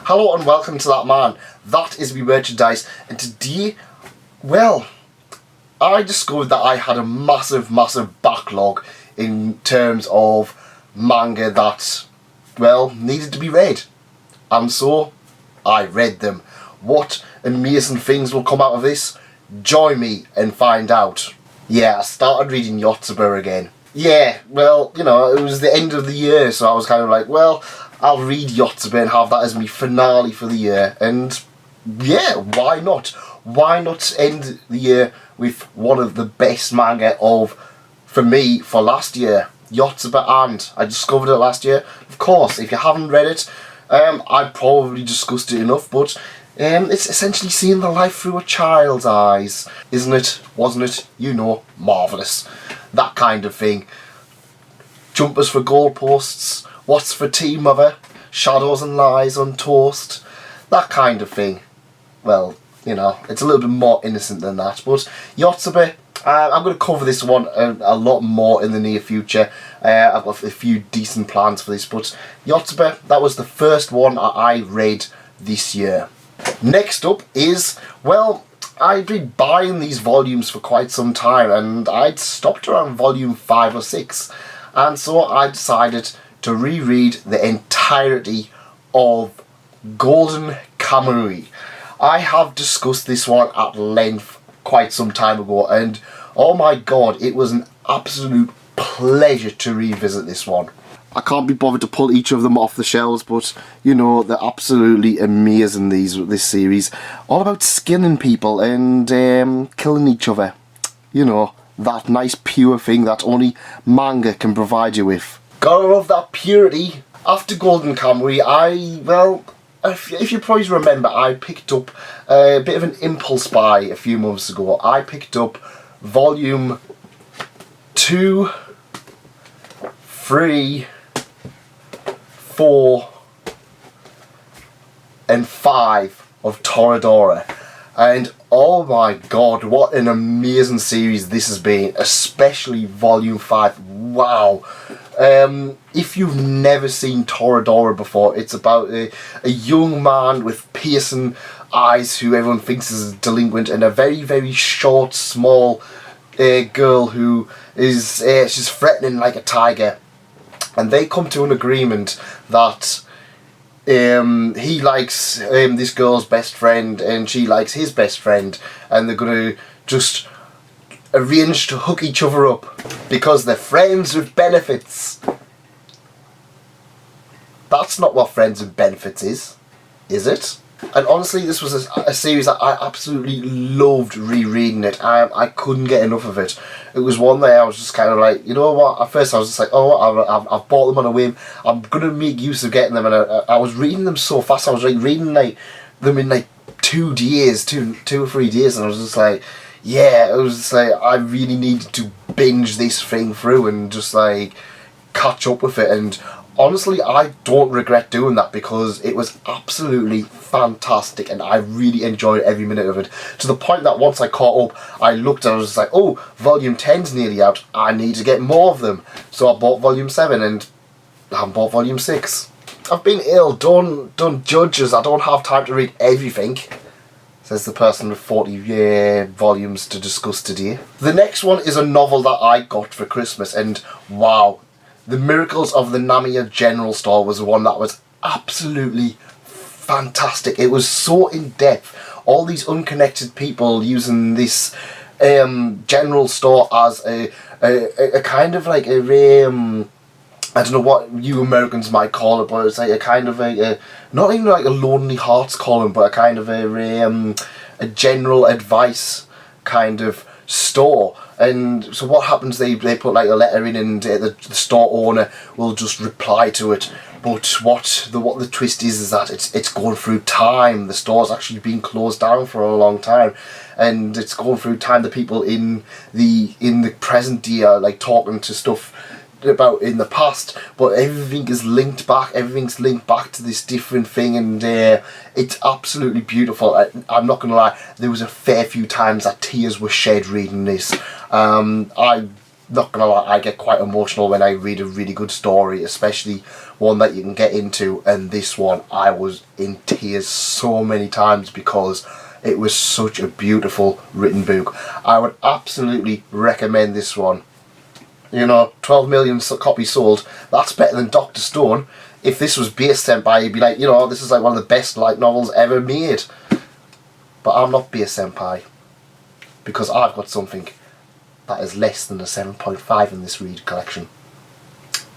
Hello and welcome to That Man. That is me merchandise, and today, well, I discovered that I had a massive backlog in terms of manga that, well, needed to be read. And so, I read them. What amazing things will come out of this? Join me and find out. Yeah, I started reading Yacht Server again. Yeah, well, you know, it was the end of the year, so I was kind of like, well, I'll read Yacht Server and have that as my finale for the year. And yeah, why not? Why not end the year with one of the best manga for me, for last year, Yacht Server, and I discovered it last year. Of course, if you haven't read it, I probably discussed it enough, but it's essentially seeing the life through a child's eyes, isn't it? Wasn't it? You know, marvellous. That kind of thing. Jumpers for goalposts, what's for tea, mother, shadows and lies on toast, that kind of thing. Well, you know, it's a little bit more innocent than that, but Yacht Server, I'm going to cover this one a lot more in the near future. I've got a few decent plans for this, but Yacht Server, that was the first one I read this year. Next up is, well, I've been buying these volumes for quite some time, and I'd stopped around volume 5 or 6, and so I decided to reread the entirety of Golden Kamuy. I have discussed this one at length quite some time ago, and oh my god, it was an absolute pleasure to revisit this one. I can't be bothered to pull each of them off the shelves, but you know, they're absolutely amazing, this series. All about skinning people and killing each other. You know, that nice pure thing that only manga can provide you with. Gotta love that purity. After Golden Kamuy, if you probably remember, I picked up a bit of an impulse buy a few months ago. I picked up volume 2, 3, 4 and 5 of Toradora, and oh my god, what an amazing series this has been, especially volume 5. Wow. If you've never seen Toradora before, it's about a young man with piercing eyes who everyone thinks is a delinquent, and a very short, small girl who is she's threatening like a tiger. And they come to an agreement that he likes this girl's best friend and she likes his best friend, and they're going to just arrange to hook each other up because they're friends with benefits. That's not what friends with benefits is it? And honestly, this was a series that I absolutely loved rereading it. I couldn't get enough of it. It was one day I was just kind of like, you know what, at first I was just like, oh, I've bought them on a whim, I'm going to make use of getting them, and I was reading them so fast. I was like reading them in 2 days, two or 3 days, and I was just like, yeah, it was just like, I really needed to binge this thing through and just like catch up with it. And honestly, I don't regret doing that because it was absolutely fantastic and I really enjoyed every minute of it. To the point that once I caught up, I looked and I was just like, oh, volume 10's nearly out, I need to get more of them. So I bought volume 7 and I haven't bought volume 6. I've been ill, don't judge us, I don't have time to read everything, says the person with 40 volumes to discuss today. The next one is a novel that I got for Christmas, and wow, The Miracles of the Nemea General Store was one that was absolutely fantastic. It was so in-depth. All these unconnected people using this general store as a kind of like I don't know what you Americans might call it, but it's like a kind of not even like a Lonely Hearts column, but a kind of a general advice kind of store. And so what happens, they put like a letter in, and the store owner will just reply to it. But what the twist is that it's going through time. The store's actually been closed down for a long time, and it's going through time. The people in the present day are like talking to stuff about in the past, but everything is linked back. Everything's linked back to this different thing, and it's absolutely beautiful. I'm not gonna lie, there was a fair few times that tears were shed reading this. I not gonna lie, I get quite emotional when I read a really good story, especially one that you can get into, and this one I was in tears so many times because it was such a beautiful written book. I would absolutely recommend this one. You know, 12 million copies sold, that's better than Dr. Stone. If this was Beer Senpai, you'd be like, you know, this is like one of the best light novels ever made. But I'm not Beer Senpai, because I've got something that is less than a 7.5 in this read collection.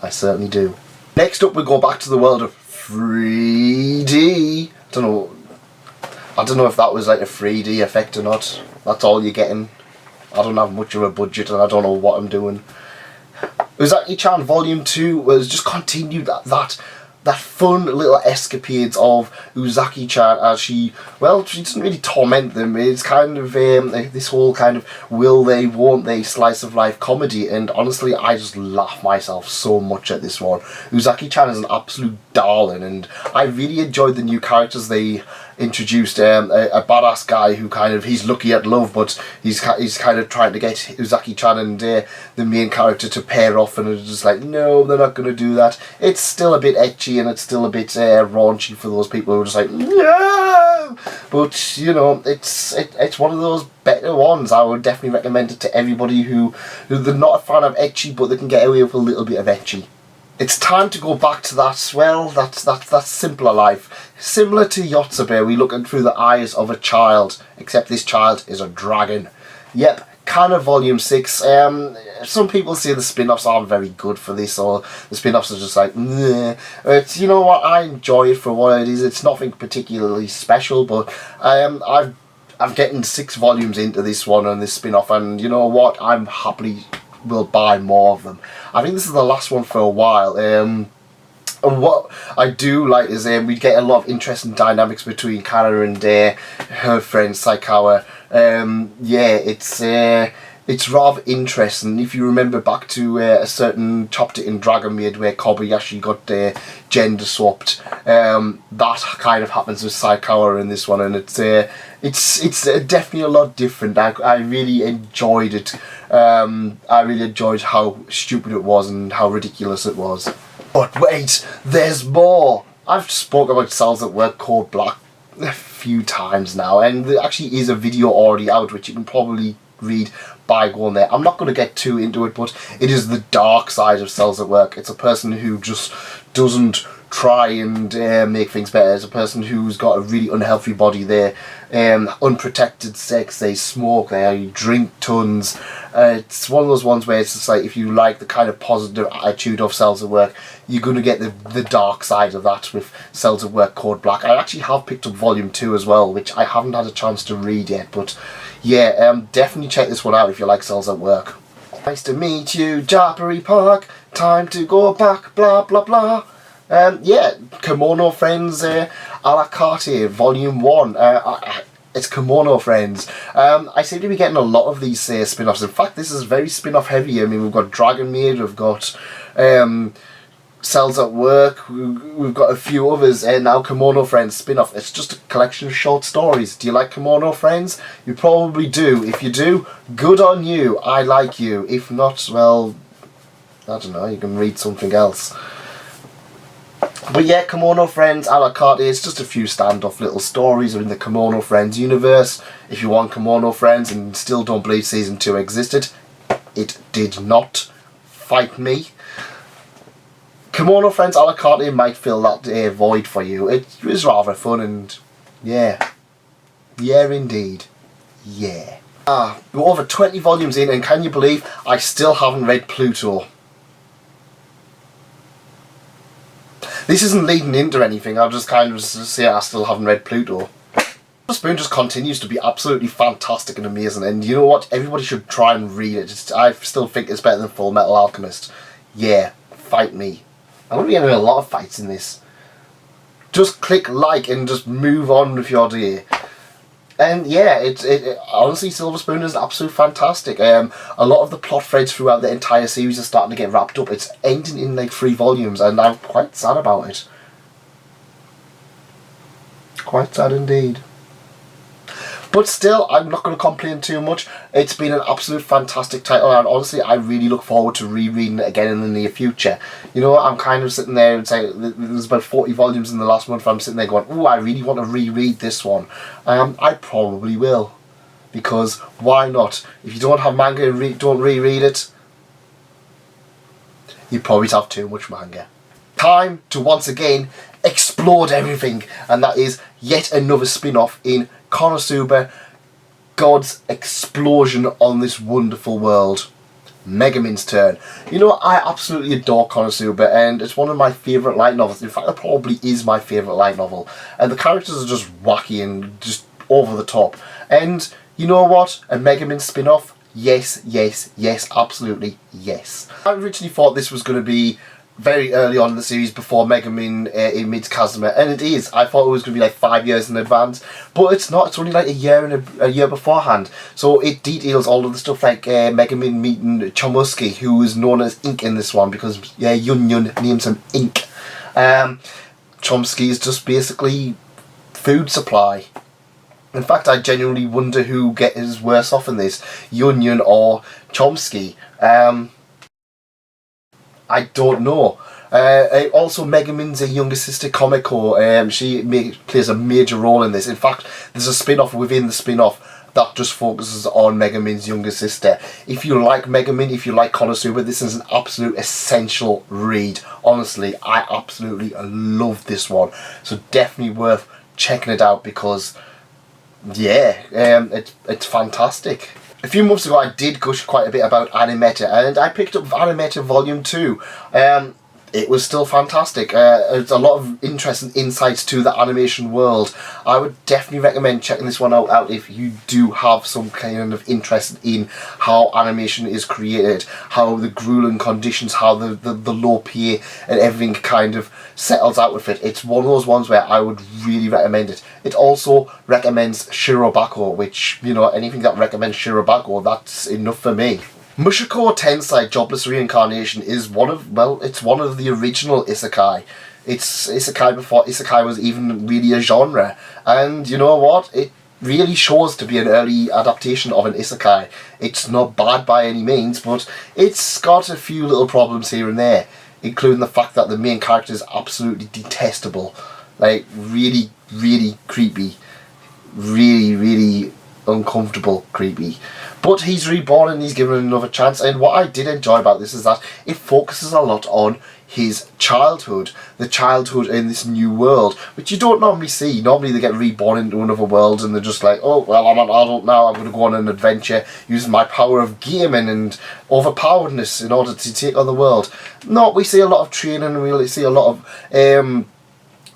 I certainly do. Next up we go back to the world of 3D. I don't know if that was like a 3D effect or not. That's all you're getting. I don't have much of a budget and I don't know what I'm doing. Uzaki-chan Volume 2 was just continued that fun little escapades of Uzaki-chan as she doesn't really torment them. It's kind of this whole kind of will they, won't they slice of life comedy, and honestly I just laugh myself so much at this one. Uzaki-chan is an absolute darling, and I really enjoyed the new characters they introduced. A badass guy who he's lucky at love, but he's kind of trying to get Uzaki-chan and the main character to pair off, and it's just like, no, they're not going to do that. It's still a bit ecchi and it's still a bit raunchy for those people who are just like, no! But you know, it's one of those better ones. I would definitely recommend it to everybody who they're not a fan of ecchi, but they can get away with a little bit of ecchi. It's time to go back to that, well, that simpler life. Similar to Yacht Server, we're looking through the eyes of a child, except this child is a dragon. Yep, Kana Volume 6. Some people say the spin-offs aren't very good for this, or the spin-offs are just like, meh. But you know what, I enjoy it for what it is. It's nothing particularly special, but I'm getting 6 volumes into this one and this spin-off, and you know what, I'm happily will buy more of them. I think this is the last one for a while. And what I do like is we get a lot of interesting dynamics between Kana and her friend Saikawa. Yeah, it's rather interesting. If you remember back to a certain chapter in Dragon Maid where Kobayashi got gender swapped, that kind of happens with Saikawa in this one, and it's definitely a lot different. I really enjoyed it. I really enjoyed how stupid it was and how ridiculous it was. But wait, there's more! I've spoken about Marcels At Work Code Black a few times now, and there actually is a video already out which you can probably read by going there. I'm not going to get too into it, but it is the dark side of Marcels At Work. It's a person who just doesn't try and make things better. It's a person who's got a really unhealthy body. They're unprotected sex, they smoke, they drink tons. It's one of those ones where it's just like, if you like the kind of positive attitude of Marcels At Work, you're going to get the dark side of that with Marcels At Work Code Black. I actually have picked up Volume 2 as well, which I haven't had a chance to read yet, but yeah, definitely check this one out if you like Marcels At Work. Nice to meet you, Jappery Park, time to go back, blah blah blah. Yeah, Kimono Friends a la carte, Volume 1. It's Kimono Friends. I seem to be getting a lot of these spin-offs. In fact, this is very spin-off heavy. I mean, we've got Dragon Maid, we've got Marcels At Work, we've got a few others, and now Kimono Friends spin-off. It's just a collection of short stories. Do you like Kimono Friends? You probably do. If you do, good on you. I like you. If not, well, I don't know, you can read something else. But yeah, Kimono Friends a la carte, it's just a few standoff little stories in the Kimono Friends universe. If you want Kimono Friends and still don't believe Season 2 existed, it did not. Fight me. Kimono Friends a la carte might fill that void for you. It was rather fun, and yeah. Yeah, indeed. Yeah. We're over 20 volumes in, and can you believe I still haven't read Pluto? This isn't leading into anything, I'll just kind of say I still haven't read Pluto. Spoon just continues to be absolutely fantastic and amazing, and you know what, everybody should try and read it. I still think it's better than Full Metal Alchemist. Yeah, fight me. I'm going to be having a lot of fights in this. Just click like and just move on with your day. And yeah, honestly, Silver Spoon is absolutely fantastic. A lot of the plot threads throughout the entire series are starting to get wrapped up. It's ending in like 3 volumes, and I'm quite sad about it. Quite sad indeed. But still, I'm not going to complain too much. It's been an absolute fantastic title, and honestly, I really look forward to rereading it again in the near future. You know, I'm kind of sitting there and saying there's about 40 volumes in the last month. I'm sitting there going, "Ooh, I really want to reread this one." I probably will, because why not? If you don't have manga and don't reread it, you probably have too much manga. Time to once again explode everything, and that is yet another spin-off in Konosuba, God's explosion on this wonderful world. Megaman's turn. You know, I absolutely adore Konosuba, and it's one of my favourite light novels. In fact, it probably is my favourite light novel. And the characters are just wacky and just over the top. And you know what? A Megaman spin-off? Yes, yes, yes, absolutely yes. I originally thought this was going to be very early on in the series before Megaman meets Kazuma, and it is. I thought it was going to be like 5 years in advance, but it's not. It's only like a year beforehand. So it details all of the stuff like Megaman meeting Chomusuke, who is known as Ink in this one because Yun names him Ink. Chomusuke is just basically food supply. In fact, I genuinely wonder who gets worse off in this, Yun or Chomusuke. I don't know. Also, Megaman's younger sister, Komiko, she plays a major role in this. In fact, there's a spin-off within the spin-off that just focuses on Megaman's younger sister. If you like Megaman, if you like Konosuba, this is an absolute essential read. Honestly, I absolutely love this one. So definitely worth checking it out because, yeah, it's fantastic. A few months ago I did gush quite a bit about Animeta, and I picked up Animeta Volume 2. It was still fantastic. It's a lot of interesting insights to the animation world. I would definitely recommend checking this one out if you do have some kind of interest in how animation is created, how the grueling conditions, how the low pay and everything kind of settles out with it. It's one of those ones where I would really recommend it. It also recommends Shirobako, which, you know, anything that recommends Shirobako, that's enough for me. Mushoku Tensei Jobless Reincarnation is one of the original isekai. It's isekai before isekai was even really a genre. And you know what? It really shows to be an early adaptation of an isekai. It's not bad by any means, but it's got a few little problems here and there, including the fact that the main character is absolutely detestable. Like, really, really creepy. Really, really uncomfortable creepy. But he's reborn and he's given another chance, and what I did enjoy about this is that it focuses a lot on his childhood, the childhood in this new world, which you don't normally see. Normally they get reborn into another world and they're just like, oh, well, I'm an adult now, I'm going to go on an adventure using my power of gaming and overpoweredness in order to take on the world. No, we see a lot of training, and we see a lot of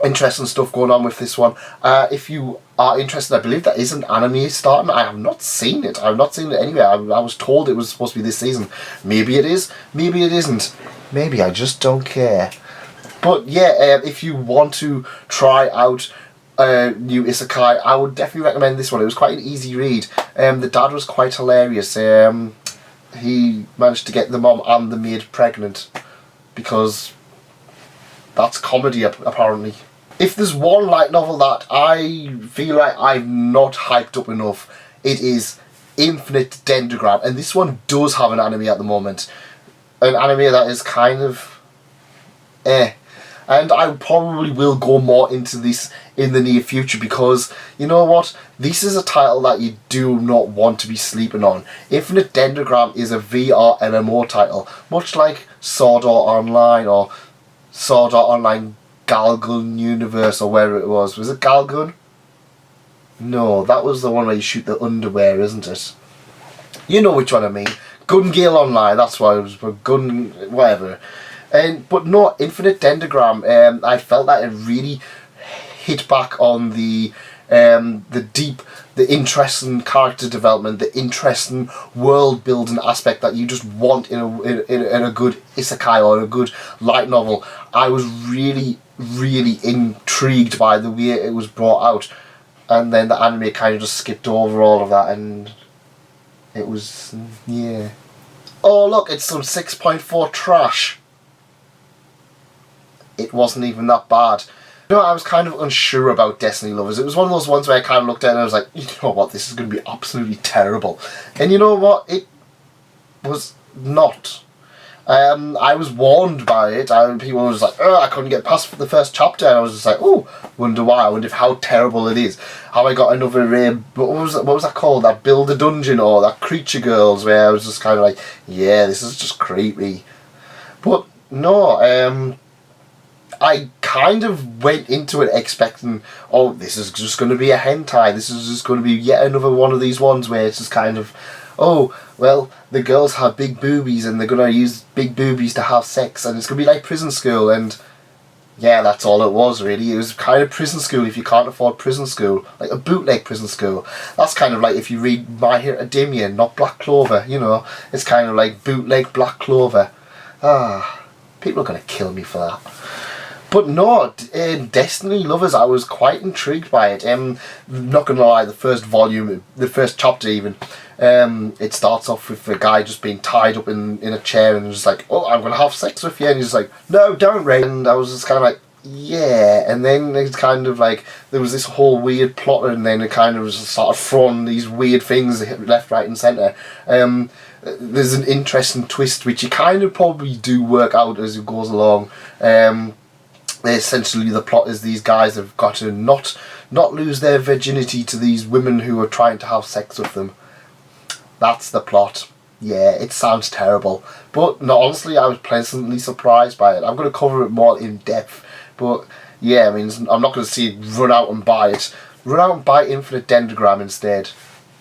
interesting stuff going on with this one. If you are interested, I believe there is an anime starting. I have not seen it. I have not seen it anywhere. I was told it was supposed to be this season. Maybe it is. Maybe it isn't. Maybe I just don't care. But yeah, if you want to try out new isekai, I would definitely recommend this one. It was quite an easy read. The dad was quite hilarious. He managed to get the mom and the maid pregnant because that's comedy apparently. If there's one light novel that I feel like I've not hyped up enough, it is Infinite Dendrogram, and this one does have an anime at the moment. An anime that is kind of and I probably will go more into this in the near future because, you know what, this is a title that you do not want to be sleeping on. Infinite Dendrogram is a VR MMO title, much like Sword Art Online or Sword Art Online Galgun Universe, or where it was. Was it Galgun? No, that was the one where you shoot the underwear, isn't it? You know which one I mean. Gun Gale Online, that's why it was, Gun, whatever. But no, Infinite Dendrogram, I felt that it really hit back on the interesting character development, the interesting world building aspect that you just want in a good isekai or a good light novel. I was really, really intrigued by the way it was brought out, and then the anime kind of just skipped over all of that, and it was, yeah. Oh look, it's some 6.4 trash. It wasn't even that bad. You know, I was kind of unsure about Destiny Lovers. It was one of those ones where I kind of looked at it and I was like, you know what, this is going to be absolutely terrible. And you know what, it was not. I was warned by it. People was like, oh, I couldn't get past the first chapter, and I was just like, oh, wonder why. I wonder if how terrible it is. How I got another what was that called? That Build a Dungeon or that Creature Girls, where I was just kind of like, yeah, this is just creepy. But no, I kind of went into it expecting, oh, this is just going to be a hentai. This is just going to be yet another one of these ones where it's just kind of, oh, well, the girls have big boobies and they're going to use big boobies to have sex, and it's going to be like prison school. And yeah, that's all it was really. It was kind of prison school if you can't afford prison school, like a bootleg prison school. That's kind of like if you read My Hero Academia, not Black Clover, you know. It's kind of like bootleg Black Clover. Ah, people are going to kill me for that. But no, Destiny Lovers, I was quite intrigued by it. Not gonna lie, the first volume, the first chapter even, it starts off with a guy just being tied up in a chair and just like, oh, I'm gonna have sex with you, and he's like, no, don't, Ray. And I was just kind of like, yeah. And then it's kind of like there was this whole weird plot, and then it kind of just started throwing these weird things left, right, and centre. There's an interesting twist which you kind of probably do work out as it goes along. Essentially the plot is these guys have got to not lose their virginity to these women who are trying to have sex with them. That's the plot. Yeah, it sounds terrible, but no, honestly, I was pleasantly surprised by it. I'm going to cover it more in depth, but yeah, I mean, I'm not going to see run out and buy it. Run out and buy Infinite Dendrogram instead.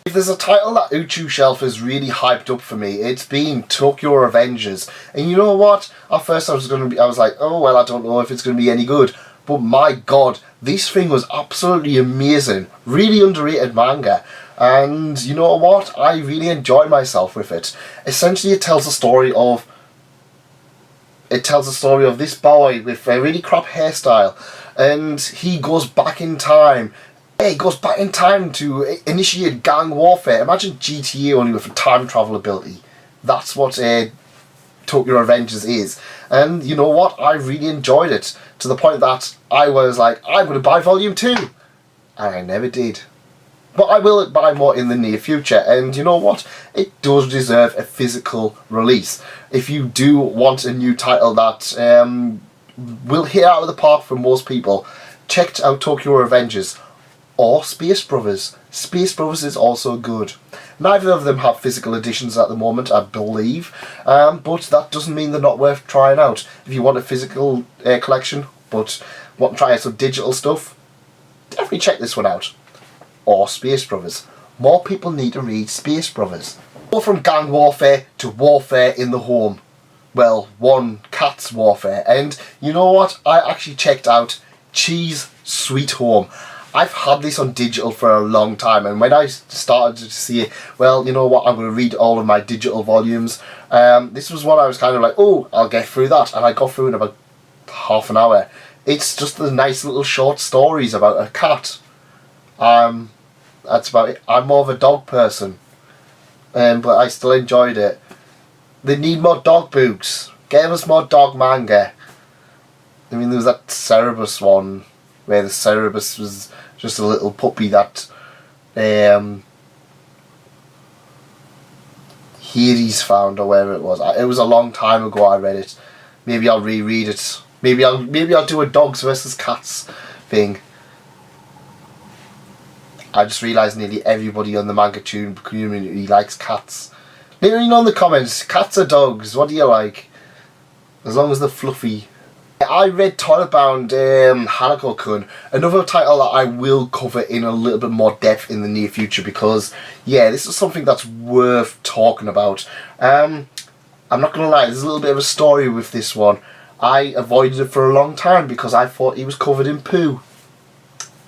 If there's a title that Uchu Shelf has really hyped up for me, it's been Youre Avengers. And you know what? At first I was like, oh well, I don't know if it's going to be any good. But my god, this thing was absolutely amazing. Really underrated manga. And you know what? I really enjoyed myself with it. Essentially it tells the story of this boy with a really crap hairstyle. And he goes back in time. He goes back in time to initiate gang warfare. Imagine GTA only with a time travel ability. That's what Youre Avengers is. And you know what? I really enjoyed it. To the point that I was like, I'm going to buy Volume 2. And I never did. But I will buy more in the near future. And you know what? It does deserve a physical release. If you do want a new title that will hit out of the park for most people, check out Youre Avengers. Or Space Brothers. Space Brothers is also good. Neither of them have physical editions at the moment, I believe, but that doesn't mean they're not worth trying out. If you want a physical collection, but want to try out some digital stuff, definitely check this one out. Or Space Brothers. More people need to read Space Brothers. Go from gang warfare to warfare in the home. Well, one cat's warfare. And you know what? I actually checked out Cheese Sweet Home. I've had this on digital for a long time, and when I started to see it, well, you know what, I'm going to read all of my digital volumes. This was one I was kind of like, oh, I'll get through that, and I got through in about half an hour. It's just the nice little short stories about a cat. That's about it. I'm more of a dog person, but I still enjoyed it. They need more dog books. Get us more dog manga. I mean, there was that Cerebus one, where the Cerebus was just a little puppy that Hades found, or wherever it was. It was a long time ago I read it. Maybe I'll reread it. Maybe I'll do a dogs versus cats thing. I just realised nearly everybody on the manga tune community likes cats. Let me know in the comments, cats or dogs, what do you like? As long as they're fluffy. I read Toilet Bound Hanako-kun, another title that I will cover in a little bit more depth in the near future, because yeah, this is something that's worth talking about. I'm not gonna lie, there's a little bit of a story with this one. I avoided it for a long time because I thought he was covered in poo.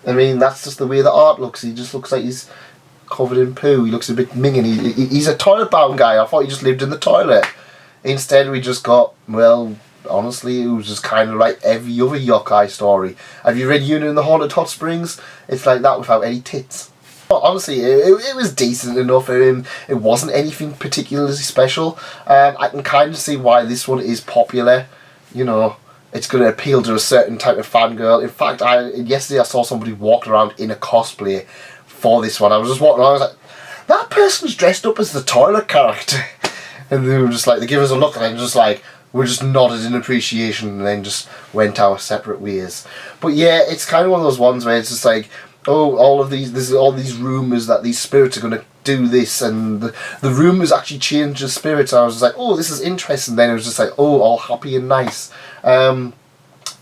I mean, that's just the way the art looks. He just looks like he's covered in poo. He looks a bit minging. He's a toilet bound guy. I thought he just lived in the toilet. Instead we just got, well, honestly, it was just kind of like every other yokai story. Have you read Yuna and the Haunted Hot Springs? It's like that without any tits. But honestly, it was decent enough. It wasn't anything particularly special. I can kind of see why this one is popular. You know, it's going to appeal to a certain type of fangirl. In fact, yesterday I saw somebody walking around in a cosplay for this one. I was just walking around, I was like, that person's dressed up as the toilet character. And they were just like, they gave us a look and then just like, we just nodded in appreciation and then just went our separate ways. But yeah, it's kind of one of those ones where it's just like, oh, there's all these rumours that these spirits are going to do this, and the rumours actually change the spirits. I was just like, oh, this is interesting. Then it was just like, oh, all happy and nice. I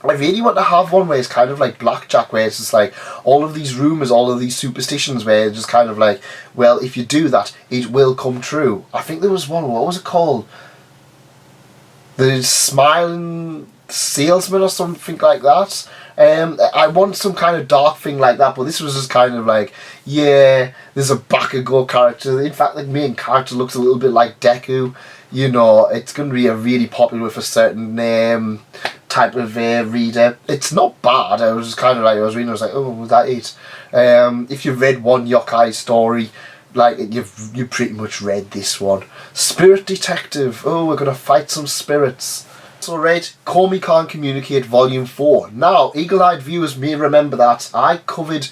really want to have one where it's kind of like blackjack, where it's just like all of these rumours, all of these superstitions, where it's just kind of like, well, if you do that, it will come true. I think there was one, what was it called? The Smiling Salesman or something like that. I want some kind of dark thing like that, but this was just kind of like, yeah, there's a Bakugo character. In fact, the main character looks a little bit like Deku. You know, it's going to be a really popular with a certain type of reader. It's not bad. I was just kind of like, I was reading, I was like, oh, was that it? If you've read one yokai story, like, you pretty much read this one. Spirit Detective. Oh, we're going to fight some spirits. So right, Komi Can't Communicate Volume 4. Now, eagle-eyed viewers may remember that I covered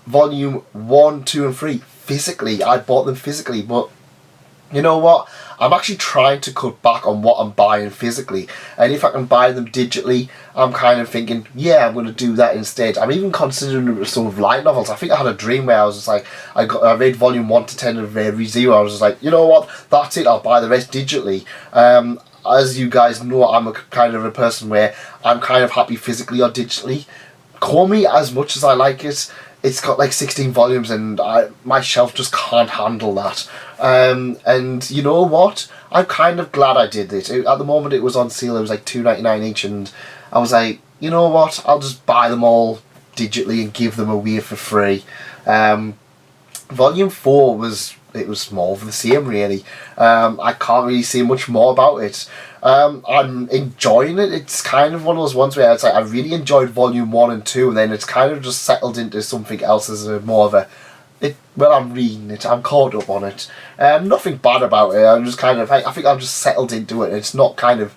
Volume 1, 2 and 3 physically. I bought them physically, but you know what? I'm actually trying to cut back on what I'm buying physically. And if I can buy them digitally, I'm kind of thinking, yeah, I'm going to do that instead. I'm even considering some of light novels. I think I had a dream where I was just like, I read volume 1 to 10 of ReZero. I was just like, you know what? That's it. I'll buy the rest digitally. As you guys know, I'm a kind of a person where I'm kind of happy physically or digitally. Komi, as much as I like it, it's got like 16 volumes and my shelf just can't handle that. And you know what? I'm kind of glad I did it. At the moment it was on sale, it was like $2.99 each, and I was like, you know what? I'll just buy them all digitally and give them away for free. Volume 4 was more of the same, really. I can't really say much more about it. I'm enjoying it. It's kind of one of those ones where it's like I really enjoyed Volume 1 and 2, and then it's kind of just settled into something else as more of a... well, I'm reading it. I'm caught up on it. Nothing bad about it. I'm just kind of... I think I'm just settled into it. It's not kind of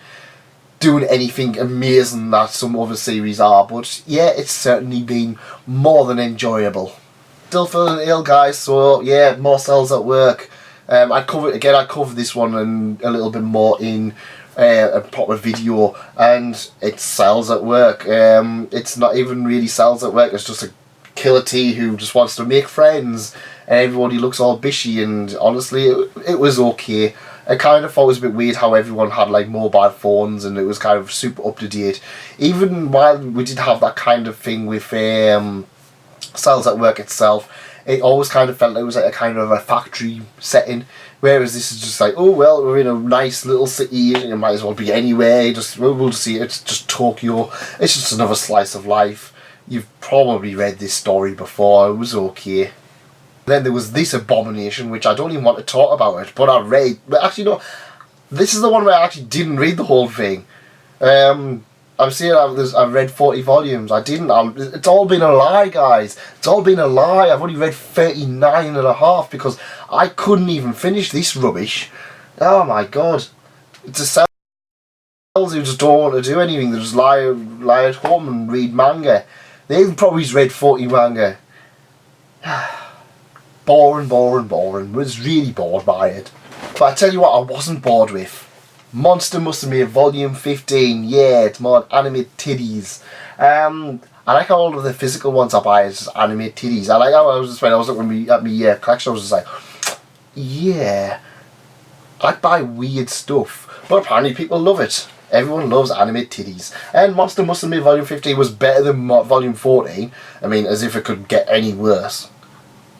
doing anything amazing that some other series are, but yeah, it's certainly been more than enjoyable. Still feeling ill, guys, so yeah, Marcels At Work. I covered this one and a little bit more in a proper video, and it's Cells at Work. It's not even really Cells at Work, it's just a killer T who just wants to make friends, and everybody looks all bishy, and honestly, it was okay. I kind of thought it was a bit weird how everyone had like mobile phones and it was kind of super up to date. Even while we did have that kind of thing with Cells at Work itself, it always kind of felt like it was like a kind of a factory setting, whereas this is just like, oh well, we're in a nice little city and it might as well be anywhere, we'll just see, it's just Tokyo, it's just another slice of life. You've probably read this story before, it was okay. Then there was this abomination, which I don't even want to talk about it, but I read, but actually no, this is the one where I actually didn't read the whole thing. I'm saying I've read 40 volumes. I didn't. It's all been a lie, guys. It's all been a lie. I've only read 39 and a half because I couldn't even finish this rubbish. Oh my god. It's a cells who just don't want to do anything. They just lie at home and read manga. They've probably read 40 manga. Boring. Was really bored by it. But I tell you what I wasn't bored with. Monster Musume Volume 15, yeah, it's more anime titties. I like how all of the physical ones I buy is just anime titties. I like how I was just, when I was looking at my collection, I was just like, yeah, I buy weird stuff. But apparently people love it. Everyone loves anime titties. And Monster Musume Volume 15 was better than Volume 14. I mean, as if it could get any worse.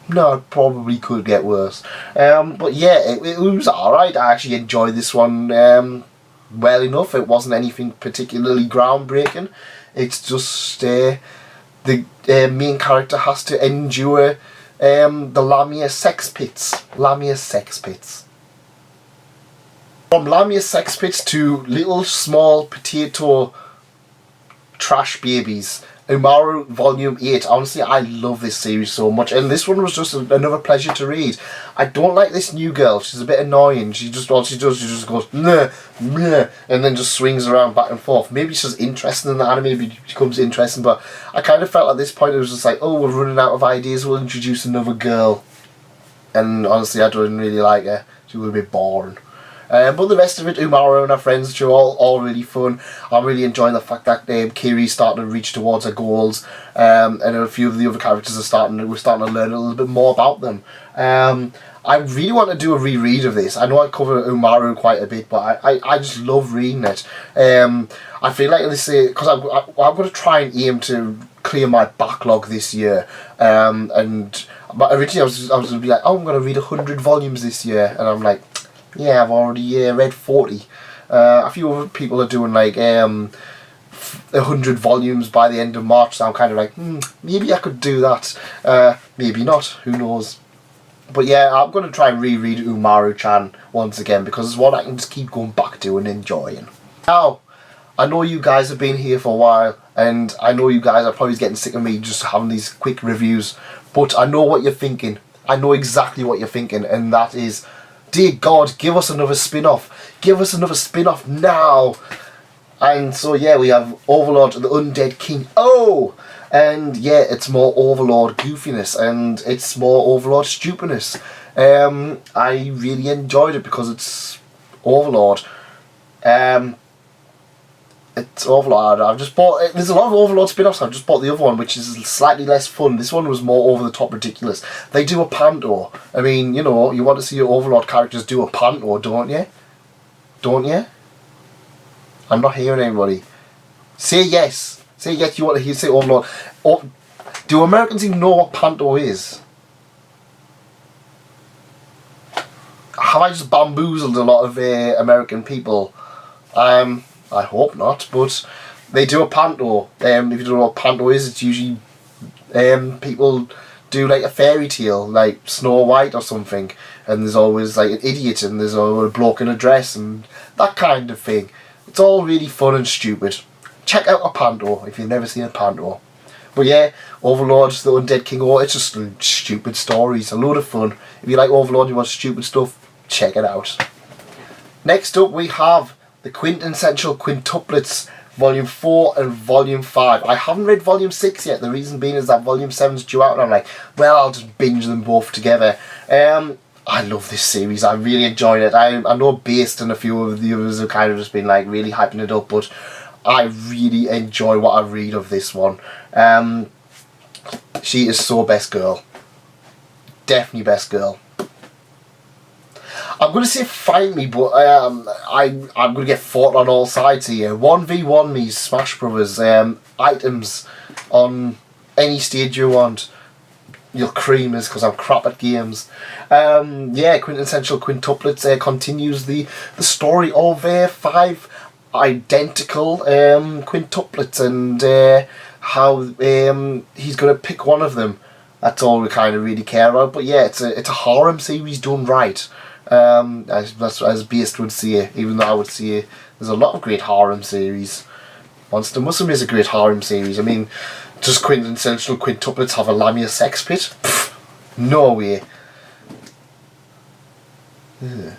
No, it probably could get worse. But yeah, it was alright. I actually enjoyed this one well enough. It wasn't anything particularly groundbreaking. It's just the main character has to endure the Lamia Sex Pits. Lamia Sex Pits. From Lamia Sex Pits to little small potato trash babies. Umaru Volume 8. Honestly, I love this series so much, and this one was just another pleasure to read. I don't like this new girl. She's a bit annoying. She just, all she does, she just goes, nah, nah, and then just swings around back and forth. Maybe she's interesting in the anime, maybe it becomes interesting, but I kind of felt at this point it was just like, oh, we're running out of ideas, we'll introduce another girl. And honestly, I don't really like her. She was a bit boring. But the rest of it, Umaru and her friends, which are all really fun. I'm really enjoying the fact that Kiri's starting to reach towards her goals, and a few of the other characters we're starting to learn a little bit more about them. I really want to do a reread of this. I know I cover Umaru quite a bit, but I just love reading it. I feel like this because I'm going to try and aim to clear my backlog this year, but originally I was going to be like, oh, I'm going to read 100 volumes this year, and I'm like, yeah, I've already read 40. A few other people are doing like 100 volumes by the end of March, so I'm kind of like, maybe I could do that. Maybe not, who knows. But yeah, I'm going to try and reread Umaru-chan once again, because it's one I can just keep going back to and enjoying. Now, I know you guys have been here for a while, and I know you guys are probably getting sick of me just having these quick reviews, but I know what you're thinking. I know exactly what you're thinking, and that is, dear God, give us another spin-off. Give us another spin-off now. And so yeah, we have Overlord, the Undead King. Oh! And yeah, it's more Overlord goofiness, and it's more Overlord stupidness. I really enjoyed it because it's Overlord. It's Overlord. I've just bought. There's a lot of Overlord spin-offs. I've just bought the other one, which is slightly less fun. This one was more over the top ridiculous. They do a panto. I mean, you know, you want to see your Overlord characters do a panto, don't you? Don't you? I'm not hearing anybody. Say yes. Say yes. You want to hear? Say Overlord. Oh, do Americans even know what panto is? Have I just bamboozled a lot of American people? I hope not, but they do a panto. If you don't know what panto is, it's usually people do like a fairy tale, like Snow White or something, and there's always like an idiot, and there's always a bloke in a dress, and that kind of thing. It's all really fun and stupid. Check out a panto if you've never seen a panto. But yeah, Overlords, the Undead King, it's just stupid stories, a load of fun. If you like Overlord, you want stupid stuff, check it out. Next up we have the Quintessential Quintuplets, Volume 4 and Volume 5. I haven't read Volume 6 yet. The reason being is that Volume 7's due out, and I'm like, well, I'll just binge them both together. I love this series. I really enjoyed it. I know Based and a few of the others have kind of just been like really hyping it up, but I really enjoy what I read of this one. She is so best girl. Definitely best girl. I'm going to say fight me, but I'm going to get fought on all sides here. 1v1 me, Smash Brothers. Items on any stage you want. You'll cream us because I'm crap at games. Yeah, Quintessential Quintuplets continues the story of 5 identical quintuplets, and how he's going to pick one of them. That's all we kind of really care about. But yeah, it's a harem series done right. As Beast would say, even though I would say there's a lot of great harem series. Monster Musume is a great harem series. I mean, does Quintessential Quintuplets have a Lamia Sex Pit? Pfft, no way. Ugh.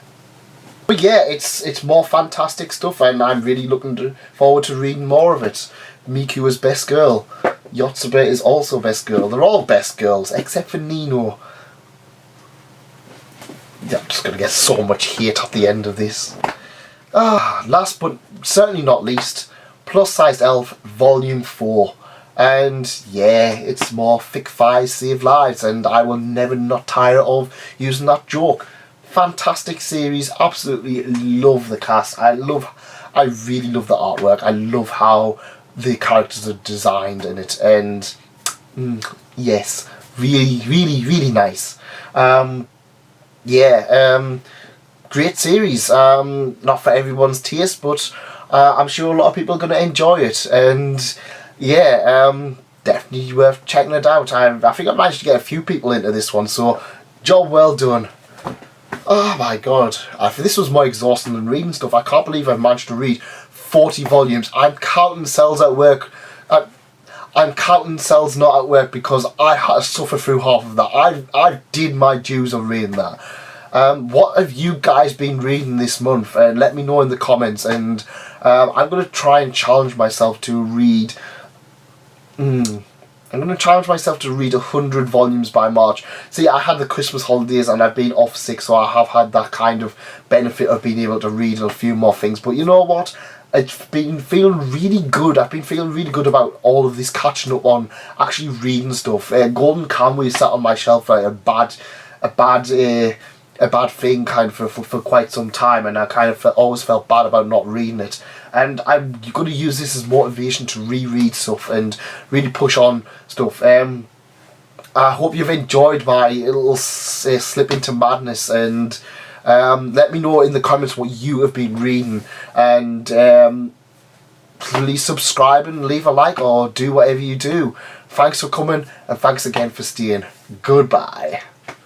But yeah, it's more fantastic stuff, and I'm really looking forward to reading more of it. Miku is best girl. Yacht Server is also best girl. They're all best girls, except for Nino. Yeah, I'm just going to get so much hate at the end of this. Last but certainly not least, Plus Sized Elf Volume 4. And yeah, it's more thick thighs save lives, and I will never not tire of using that joke. Fantastic series, absolutely love the cast. I really love the artwork. I love how the characters are designed in it, and yes, really, really, really nice. Yeah, great series. Not for everyone's taste, but I'm sure a lot of people are going to enjoy it, and yeah, definitely worth checking it out. I think I managed to get a few people into this one, so job well done. Oh my god, this was more exhausting than reading stuff. I can't believe I've managed to read 40 volumes. I'm counting Marcels At Work. I'm counting Cells Not At Work because I had to suffer through half of that. I did my dues of reading that. What have you guys been reading this month? And let me know in the comments. And I'm going to try and challenge myself to read... I'm going to challenge myself to read 100 volumes by March. See, I had the Christmas holidays and I've been off sick, so I have had that kind of benefit of being able to read a few more things. But you know what? I've been feeling really good. I've been feeling really good about all of this catching up on actually reading stuff. Golden Kamuy sat on my shelf like a bad thing kind of for quite some time, and I kind of always felt bad about not reading it. And I'm going to use this as motivation to reread stuff and really push on stuff. I hope you've enjoyed my little slip into madness, and let me know in the comments what you have been reading, and please subscribe and leave a like or do whatever you do. Thanks for coming, and thanks again for staying. Goodbye.